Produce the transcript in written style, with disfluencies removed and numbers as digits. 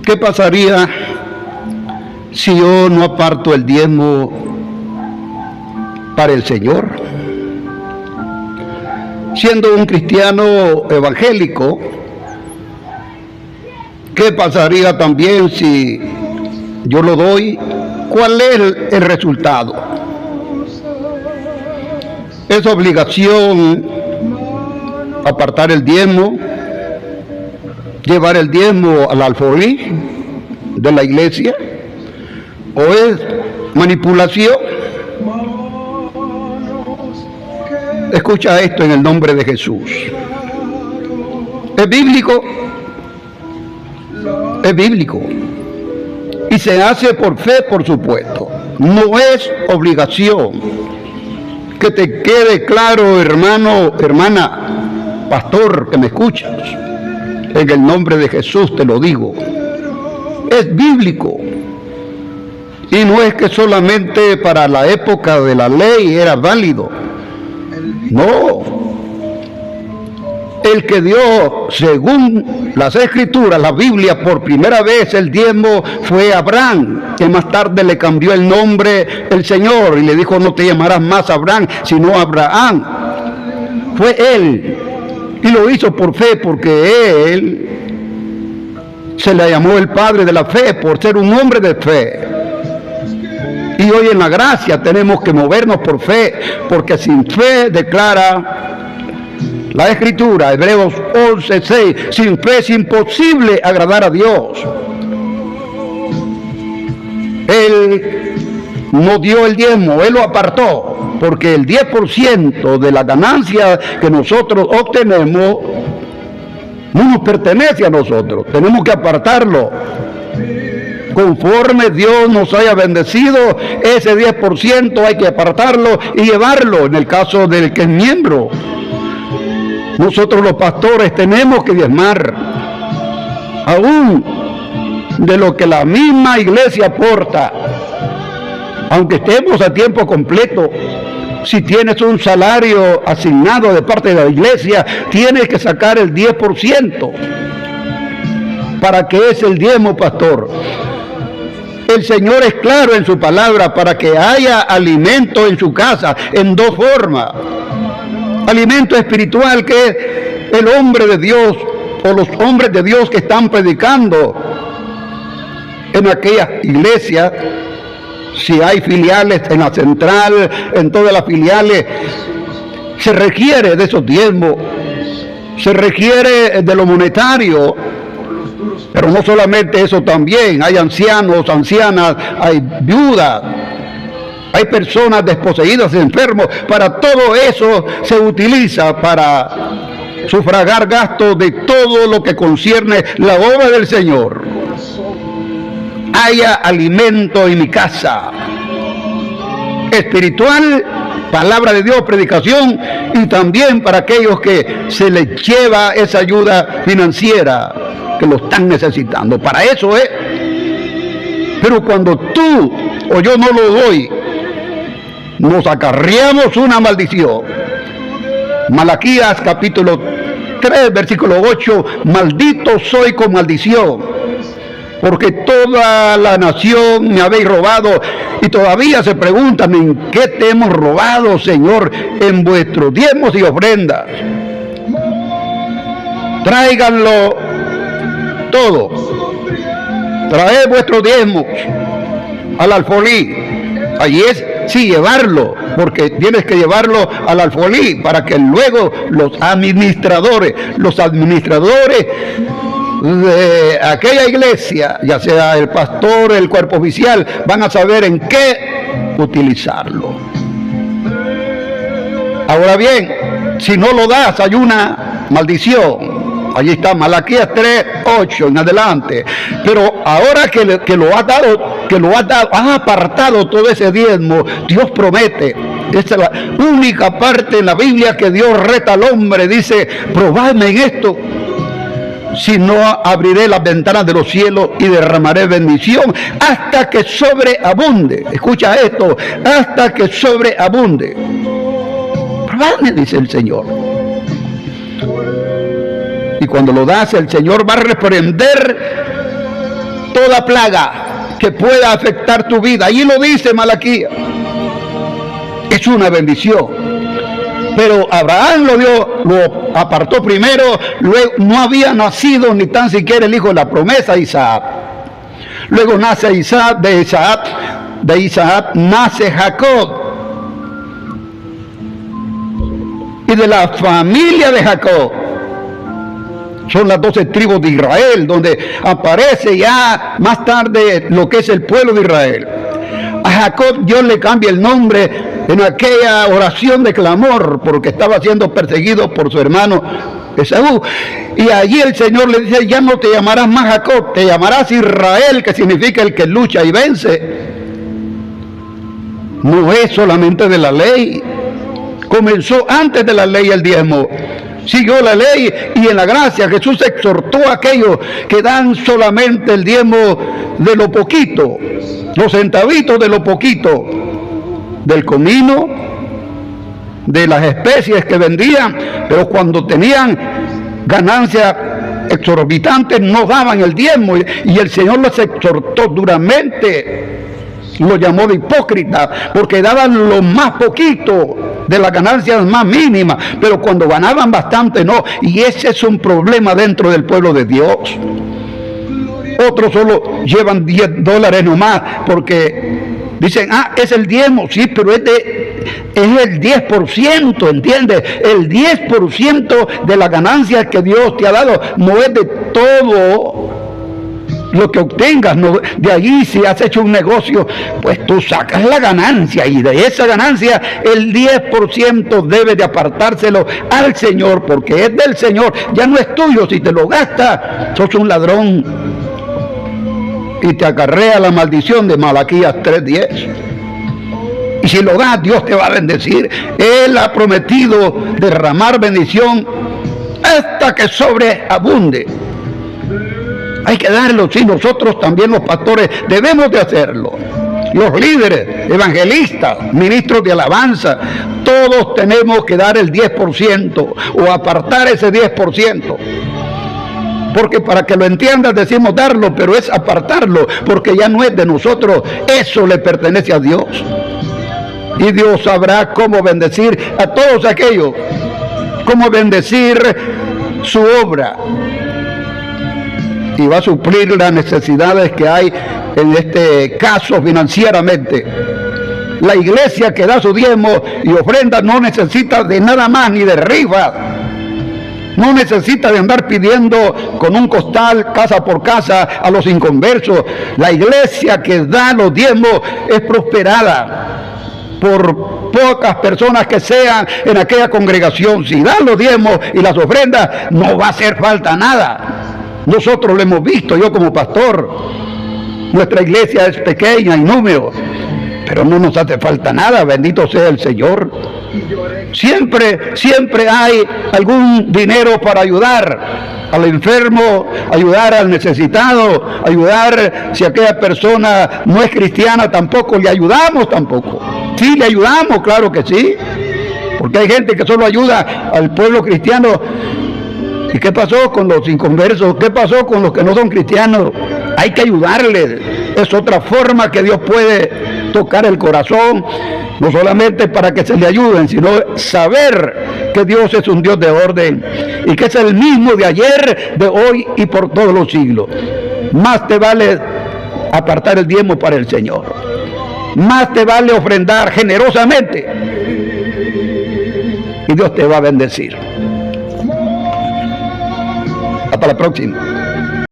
¿Qué pasaría si yo no aparto el diezmo para el Señor? Siendo un cristiano evangélico, ¿qué pasaría también si yo lo doy? ¿Cuál es el resultado? ¿Es obligación apartar el diezmo, llevar el diezmo al alfolí de la iglesia? ¿O es manipulación? Escucha esto en el nombre de Jesús. ¿Es bíblico? Es bíblico. Y se hace por fe, por supuesto. No es obligación. Que te quede claro, hermano, hermana, pastor, que me escuchas. En el nombre de Jesús te lo digo. Es bíblico. Y no es que solamente para la época de la ley era válido. No. El que dio, según las Escrituras, la Biblia, por primera vez el diezmo fue Abraham, que más tarde le cambió el nombre el Señor y le dijo: no te llamarás más Abraham, sino Abraham. Fue él. Y lo hizo por fe, porque él se le llamó el padre de la fe, por ser un hombre de fe. Y hoy en la gracia tenemos que movernos por fe, porque sin fe, declara la Escritura, Hebreos 11:6, sin fe es imposible agradar a Dios. Él no dio el diezmo, Él lo apartó, porque el 10% de la ganancia que nosotros obtenemos no nos pertenece a nosotros, tenemos que apartarlo. Conforme Dios nos haya bendecido, ese 10% hay que apartarlo y llevarlo, en el caso del que es miembro. Nosotros los pastores tenemos que diezmar, aún de lo que la misma iglesia aporta, aunque estemos a tiempo completo. Si tienes un salario asignado de parte de la iglesia, tienes que sacar el 10%. ¿Para qué es el diezmo, pastor? El Señor es claro en su palabra, para que haya alimento en su casa, en dos formas. Alimento espiritual, que es el hombre de Dios, o los hombres de Dios que están predicando en aquellas iglesias. Si hay filiales en la central, en todas las filiales, se requiere de esos diezmos, se requiere de lo monetario. Pero no solamente eso, también hay ancianos, ancianas, hay viudas, hay personas desposeídas, enfermos. Para todo eso se utiliza para sufragar gastos de todo lo que concierne la obra del Señor. Haya alimento en mi casa, espiritual, palabra de Dios, predicación, y también para aquellos que se les lleva esa ayuda financiera que lo están necesitando. Para eso es. Pero cuando tú o yo no lo doy, nos acarreamos una maldición. Malaquías capítulo 3, versículo 8, maldito soy con maldición, porque toda la nación me habéis robado. Y todavía se preguntan: ¿en qué te hemos robado, Señor? En vuestros diezmos y ofrendas. Tráiganlo todo. Traed vuestros diezmos al alfolí. Allí es, sí, llevarlo, porque tienes que llevarlo al alfolí, para que luego los administradores de aquella iglesia, ya sea el pastor, el cuerpo oficial, van a saber en qué utilizarlo. Ahora bien, si no lo das, hay una maldición. Allí está Malaquías 3, 8 en adelante. Pero ahora que lo has dado, has apartado todo ese diezmo, Dios promete. Esta es la única parte en la Biblia que Dios reta al hombre. Dice: probadme en esto, si no abriré las ventanas de los cielos y derramaré bendición hasta que sobreabunde. Escucha esto: hasta que sobreabunde. Probadme, dice el Señor. Y cuando lo das, el Señor va a reprender toda plaga que pueda afectar tu vida. Allí lo dice Malaquías. Es una bendición. Pero Abraham lo apartó primero, luego no había nacido ni tan siquiera el hijo de la promesa, Isaac. Luego nace Isaac, de Isaac nace Jacob. Y de la familia de Jacob son las 12 tribus de Israel, donde aparece ya más tarde lo que es el pueblo de Israel. A Jacob Dios le cambia el nombre en aquella oración de clamor, porque estaba siendo perseguido por su hermano Esaú. Y allí el Señor le dice: ya no te llamarás más Jacob, te llamarás Israel, que significa el que lucha y vence. No es solamente de la ley. Comenzó antes de la ley el diezmo. Siguió la ley, y en la gracia Jesús exhortó a aquellos que dan solamente el diezmo de lo poquito, los centavitos de lo poquito, del comino, de las especies que vendían, pero cuando tenían ganancias exorbitantes no daban el diezmo, y el Señor los exhortó duramente. Lo llamó de hipócrita, porque daban lo más poquito de las ganancias más mínimas, pero cuando ganaban bastante no. Y ese es un problema dentro del pueblo de Dios. Otros solo llevan $10 nomás, porque dicen: es el diezmo. Sí, pero es el 10%, ¿entiendes? El 10% de las ganancias que Dios te ha dado, no es de todo lo que obtengas, no, de allí si has hecho un negocio, pues tú sacas la ganancia, y de esa ganancia el 10% debe de apartárselo al Señor, porque es del Señor, ya no es tuyo. Si te lo gastas, sos un ladrón y te acarrea la maldición de Malaquías 3:10. Y si lo das, Dios te va a bendecir. Él ha prometido derramar bendición hasta que sobreabunde. Hay que darlo, sí, nosotros también los pastores debemos de hacerlo. Los líderes, evangelistas, ministros de alabanza, todos tenemos que dar el 10% o apartar ese 10%. Porque para que lo entiendas decimos darlo, pero es apartarlo, porque ya no es de nosotros, eso le pertenece a Dios. Y Dios sabrá cómo bendecir a todos aquellos, cómo bendecir su obra. Y va a suplir las necesidades que hay en este caso financieramente. La iglesia que da su diezmo y ofrenda no necesita de nada más ni de rifa. No necesita de andar pidiendo con un costal casa por casa a los inconversos. La iglesia que da los diezmos es prosperada por pocas personas que sean en aquella congregación. Si dan los diezmos y las ofrendas, no va a hacer falta nada. Nosotros lo hemos visto, yo como pastor. Nuestra iglesia es pequeña en número, pero no nos hace falta nada, bendito sea el Señor. Siempre hay algún dinero para ayudar al enfermo, ayudar al necesitado, ayudar si aquella persona no es cristiana, tampoco le ayudamos tampoco. Sí, le ayudamos, claro que sí, porque hay gente que solo ayuda al pueblo cristiano. ¿Y qué pasó con los inconversos? ¿Qué pasó con los que no son cristianos? Hay que ayudarles. Es otra forma que Dios puede tocar el corazón, no solamente para que se le ayuden, sino saber que Dios es un Dios de orden y que es el mismo de ayer, de hoy y por todos los siglos. Más te vale apartar el diezmo para el Señor. Más te vale ofrendar generosamente y Dios te va a bendecir. Hasta la próxima.